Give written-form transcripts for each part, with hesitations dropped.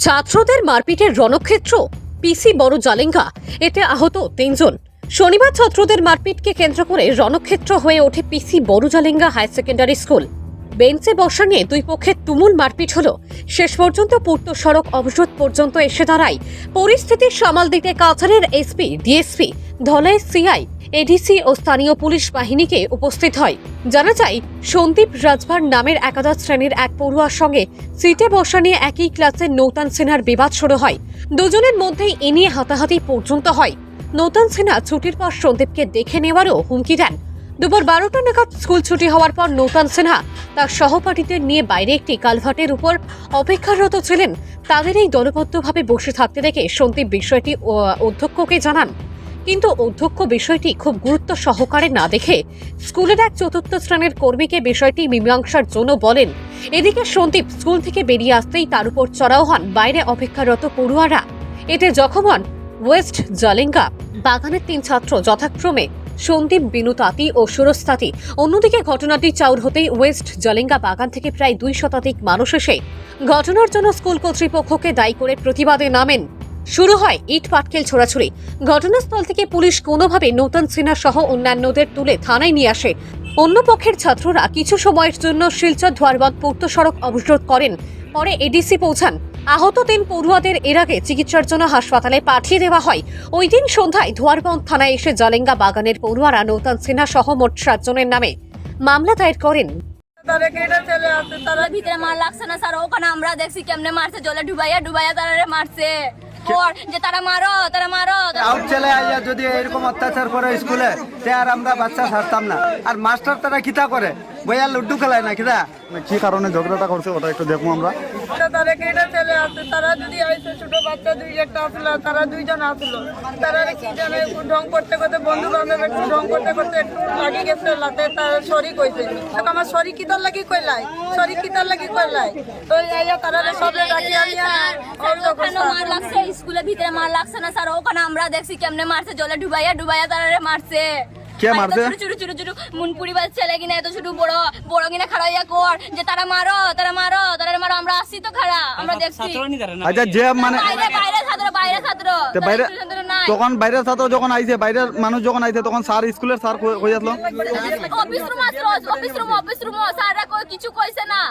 ছাত্রদের মারপিটের রণক্ষেত্র পিসি বড় জালেঙ্গা, এতে আহত 3 জন। শনিবার ছাত্রদের মারপিটকে কেন্দ্র করে রণক্ষেত্র হয়ে ওঠে পিসি বড় জালেঙ্গা হায়ার সেকেন্ডারি স্কুল। বেঞ্চে বসা নিয়ে দুই পক্ষের তুমুল মারপিট হলো। শেষ পর্যন্ত পূর্ত সড়ক অবরোধ পর্যন্ত এসে দাঁড়ায়। পরিস্থিতি সামাল দিতে কাছাড়ের SP, DSP, Dhalai CI, ADC ও স্থানীয় পুলিশ বাহিনীকে উপস্থিত হয়। জানা যায়, সন্দীপ রাজভার নামের একাদশ শ্রেণীর এক পড়ুয়ার সঙ্গে সিটে বসা নিয়ে একই ক্লাসের নৌতান সিনহার বিবাদ শুরু হয়। দুজনের মধ্যেই এ নিয়ে হাতাহাতি পর্যন্ত হয়। নৌতান সিনহা ছুটির পর সন্দীপকে দেখে নেওয়ারও হুমকি দেন। দুপুর 12টা নাগাদ স্কুল ছুটি হওয়ার পর নৌতান সিনহা তার সহপাঠীদের নিয়ে বাইরে একটি কালভার্টের উপর অপেক্ষারত ছিলেন। তাদের এই দলবদ্ধভাবে বসে থাকতে দেখে সন্দীপ বিষয়টি অধ্যক্ষকে জানান, কিন্তু অধ্যক্ষ বিষয়টি খুব গুরুত্ব সহকারে না দেখে স্কুলের এক চতুর্থ শ্রেণীর কর্মীকে বিষয়টি মীমাংসার জন্য বলেন। এদিকে সন্দীপ স্কুল থেকে বেরিয়ে আসতেই তার উপর চড়াও হন বাইরে অপেক্ষারত পড়ুয়ারা। এতে জখম হন ওয়েস্ট জালেঙ্গা বাগানের 3 ছাত্র, যথাক্রমে সন্দীপ, বিনু তাঁতি ও সুরজ তাঁতি। অন্যদিকে ঘটনাটি চাউর হতেই ওয়েস্ট জালেঙ্গা বাগান থেকে প্রায় 2 শতাধিক মানুষ এসে ঘটনার জন্য স্কুল কর্তৃপক্ষকে দায়ী করে প্রতিবাদে নামেন। শুরু হয় ইট পাটকেল ছোড়াছুড়ি। ঘটনাস্থল থেকে পুলিশ কোনোভাবে নৌতান সিনহা সহ অন্যান্যদের তুলে থানায় নিয়ে আসে। অন্য পক্ষের ছাত্ররা কিছু সময়ের জন্য শিলচর ধোয়ারবাদ পূর্ত সড়ক অবরোধ করেন। পরে এডিসি পৌঁছান। আহত 3 পড়ুয়াদের এর আগে চিকিৎসার জন্য হাসপাতালে পাঠিয়ে দেওয়া হয়। ওই দিন সন্ধ্যায় ধোয়ারবন্দ থানায় এসে জালেঙ্গা বাগানের পড়ুয়ারা নৌতান সিনহা সহ মোট 7 জনের নামে মামলা দায়ের করেন। তারা ভিতরে মার লাগছে না স্যার, ওখানে আমরা দেখছি কেমনে মারছে, জলে ডুবাইয়া তারা মারছে। যে তারা মারো আউট চলে আইয়া যদি এরকম অত্যাচার করে স্কুলে, তে আর আমরা বাচ্চা ছাড়তাম না। আর মাস্টার তারা কিতা করে, বইয়া লুড্ডু খেলায় না কিতা, কি কারণে ঝগড়াটা করছে ওটা একটু দেখবো আমরা। তারা যদি আইসে ছোট বাচ্চা 2-1টা আসলো, তারা 2 জন আসলো। তারা কি জানে ঢং করতে করতে বন্ধু বান্ধব একটু ঢং করতে করতে একটু লাগি গেছে লাতে, তার সরি কইছে। আমার সরি কিতার লাগি কইলাই, তো আইয়া তারা সবে ডাকি আনিয়া ওখানে মার লাগছে, স্কুলের ভিতরে মার লাগছে না স্যার, ওখানে আমরা দেখছি কেমনে মারছে, জলে ডুবাইয়া তারা মারছে। কে মারছে? ছোট মুনপুরি বাচ্চা ছেলে কিনা এত ছোট বড় কিনা খাড়া হইয়া কর যে তারা মারো, আমরা আসছি তো খাড়া, আমরা দেখছি। আচ্ছা, যে মানে বাইরে ছাত্র তখন বাইরের ছাত্র যখন আইছে, বাইরের মানুষ যখন আইছে, তখন স্যার, স্কুলের স্যার কই আসলো? অফিস রুম স্যাররা কিছু কইছে না।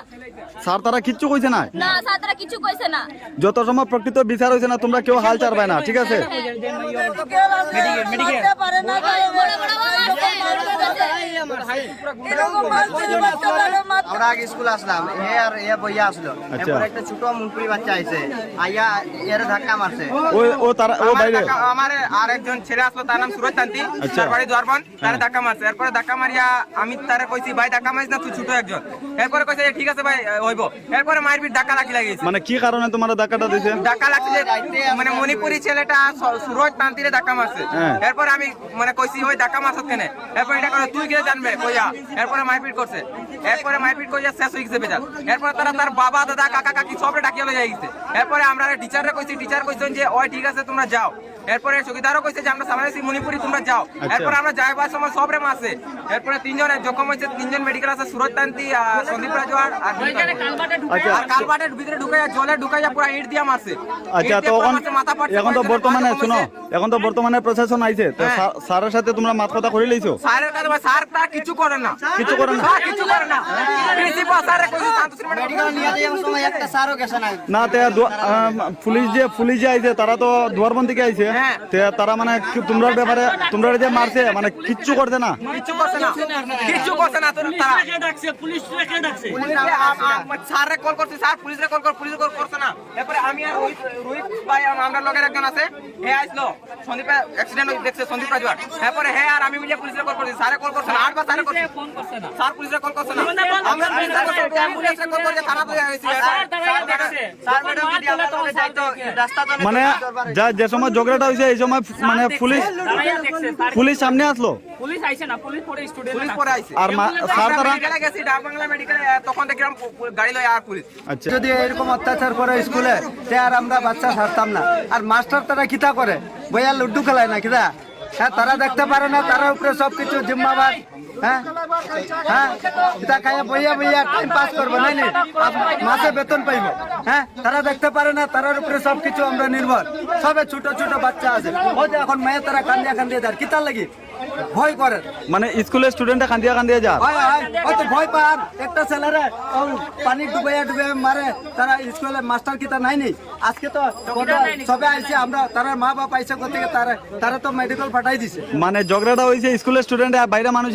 স্যার তারা কিচ্ছু কইছে না? না স্যার তারা কিছু কইছে না। যত সময় প্রকৃত বিচার হইছে না, তোমরা কেউ হাল ছাড়বে না, ঠিক আছে? আমরা আগে স্কুল আসলাম, এ আর এ বইয়া আসলো। এরপর একটা ছোট মুনপুরি বাচ্চা আইছে, আইয়া এর ধাক্কা মারছে। ও তারা ও বাইরে আমার আরেকজন ছেলে আসলো, তার নাম সুরজ তান্তি, তার বাড়ি দোয়ারবন্দ। তারে ধাক্কা মারছে। এরপরে ধাক্কা মারিয়া আমি তারে কইছি, ভাই ধাক্কা মারিস না, তুই ছোট একজন। এরপরে কইছে ঠিক আছে ভাই হইব। এরপরে মারপিট ধাক্কা লাগিয়েছে। মানে কি কারণে তোমার ধাক্কাটা দিছে? ধাক্কা লাগছে মানে মণিপুরি ছেলেটা সুরজ তান্তিরে ধাক্কা মারছে। এরপরে আমি মানে কইছি ওই ধাক্কা মারছত কেন? এরপর এটা করে তুই কে জানবে কইয়া। এরপরে মারপিট করছে। এরপরে মারপিট কইয়া শেষ হয়ে গেছে বেজার। এরপরে তার বাবা, দাদা, কাকা, কাকি সবরে ডাকিয়ে লয়ে গেছে। এরপরে আমরা টিচাররে কইছি, টিচার কইছেন যে ওই ঠিক আছে তোমরা যাও। এরপরে চকিদারও কইছে যে আমরা সামলাইছি মণিপুরি, তোমরা যাও। এরপরে আমরা যাইবার সময় সবরে মারছে। এরপরে 3 জন জখম হয়েছে, 3 জন মেডিকেল আছে, সুরজ তান্তি, সন্দীপ রাজওয়ার আর কালবাটের ভিতরে ঢুকাইয়া জলে ঢুকাইয়া পুরো ইট দিয়া মারছে। আচ্ছা, তো এখন তো বর্তমানে শুনো, এখন তো বর্তমানে প্রশাসন আইছে, তো স্যারের সাথে তোমরা মাত কথা করে লইছো? স্যারের কাছে স্যার তা কিছু করে না, কিছু করে না, কিছু করে না। প্রিন্সিপাল স্যারে কইছে শান্তশ্রী মেডিকেল নিয়ে যাওয়ার সময় একটা স্যারও গেছে না। না তে পুলিশ যে আইছে, তারা তো দুয়ারবন্দ থেকে আইছে, তে তারা মানে তোমরা ব্যাপারে তোমরা যে মারছে মানে কিচ্ছু করছে না, কিছু করছে না তারা পুলিশ রেখে ডাকছে। স্যারে কল করছে, স্যার পুলিশে পুলিশ কল করছে না। এরপরে আমি আর রোহিত ভাই আমরা লগের একজন আছে, হে আইলো সন্দীপ অ্যাক্সিডেন্ট দেখছে, সন্দীপ রাজওয়ার। এরপরে হে আর আমি মিলে পুলিশে কল করছি, স্যারে কল করছে না, 8 বার স্যারে ফোন করছে না, স্যার পুলিশে কল করছে না। আমরা পুলিশে কল করে থানা তো হইছে। স্যার ম্যাডাম যদি আমাদের যাইতো রাস্তা তো মানে যে সময় ঝগড়াটা হইছে এই সময় মানে পুলিশ সামনে আসলো? পুলিশ আইছে না, পুলিশ পরে স্টুডেন্ট পরে আইছে। আর স্যার তারা মেডিকেলে গেছি, ডাকবাংলা মেডিকেলে, তখন দেখলাম গাড়ি লয় আর পুলিশ। আচ্ছা, যদি এরকম অত্যাচার করে স্কুলে, তে আর আমরা বাচ্চা ছাড়তাম না। আর মাস্টার তারা কিতা করে, বইয়া লুড্ডু খেলায় না কিতা, হ্যাঁ তারা দেখতে পারে না, তারা উপরে সবকিছু জিম্মাবাদ। হ্যাঁ হ্যাঁ কিতা খাইয়া বইয়া বইয়া টাইম পাস করবো নাই নি মাসে বেতন পাইবো হ্যাঁ তারা দেখতে পারে না, তারার উপরে সবকিছু আমরা নির্ভর। সবে ছোট ছোট বাচ্চা আছে, ওই যে এখন মেয়ে তারা কান্দিয়া যার কিতার লাগি ভয় করে, মানে স্কুলের স্টুডেন্টে কান্দিয়া যা ওই তো ভয় পান। একটা ছেলেরে পানি ডুবাইয়া মারে, তারা স্কুলে মাস্টার কিতা নাই নি। আজকে তো সবে আইছে, আমরা তারা মা বাপ আইসে কোথেকে তারা তো মেডিকেল পাঠাই দিছে। মানে ঝগড়াটা হয়েছে স্কুলের স্টুডেন্ট বাইরে মানুষ